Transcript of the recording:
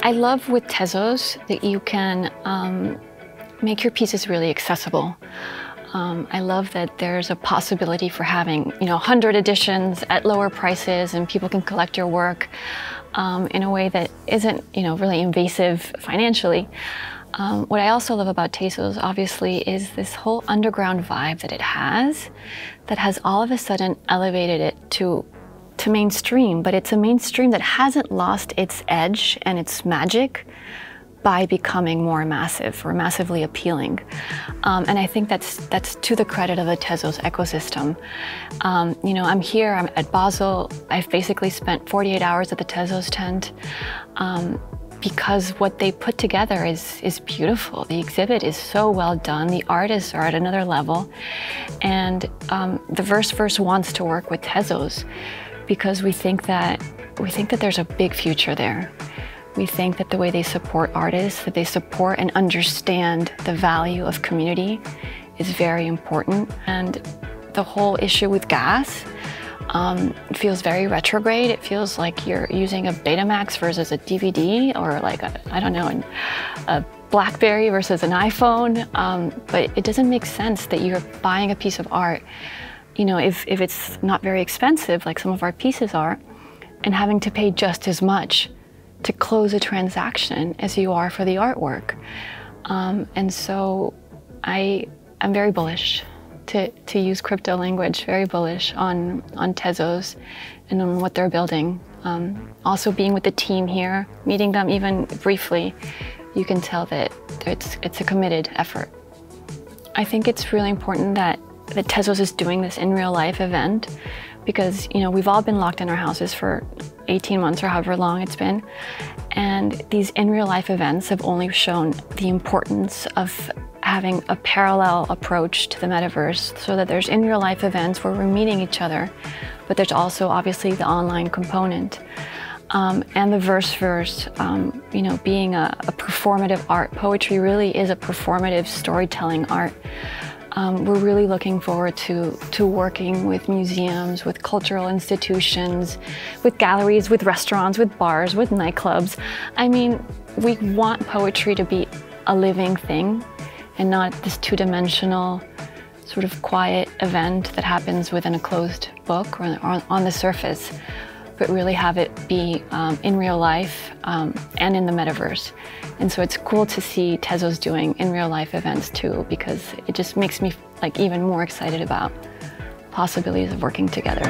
I love with Tezos that you can make your pieces really accessible. I love that there's a possibility for having, 100 editions at lower prices, and people can collect your work in a way that isn't, really invasive financially. What I also love about Tezos, obviously, is this whole underground vibe that it has, that has all of a sudden elevated it to mainstream, but it's a mainstream that hasn't lost its edge and its magic by becoming more massive or massively appealing. And I think that's to the credit of the Tezos ecosystem. I'm here, I'm at Basel. I've basically spent 48 hours at the Tezos tent because what they put together is beautiful. The exhibit is so well done. The artists are at another level. And the Verse wants to work with Tezos because we think that there's a big future there. We think that the way they support artists, that they support and understand the value of community is very important. And the whole issue with gas, it feels very retrograde. It feels like you're using a Betamax versus a DVD, or like a BlackBerry versus an iPhone. But it doesn't make sense that you're buying a piece of art, if it's not very expensive, like some of our pieces are, and having to pay just as much to close a transaction as you are for the artwork. And so I'm very bullish, to use crypto language, very bullish on Tezos and on what they're building. Also being with the team here, meeting them even briefly, you can tell that it's a committed effort. I think it's really important that Tezos is doing this in real life event because, we've all been locked in our houses for 18 months or however long it's been. And these in real life events have only shown the importance of having a parallel approach to the metaverse, so that there's in real life events where we're meeting each other, but there's also obviously the online component. And the verse, being a performative art. Poetry really is a performative storytelling art. We're really looking forward to working with museums, with cultural institutions, with galleries, with restaurants, with bars, with nightclubs. I mean, we want poetry to be a living thing and not this two-dimensional sort of quiet event that happens within a closed book or on the surface, but really have it be in real life and in the metaverse. And so it's cool to see Tezos doing in real life events too, because it just makes me even more excited about possibilities of working together.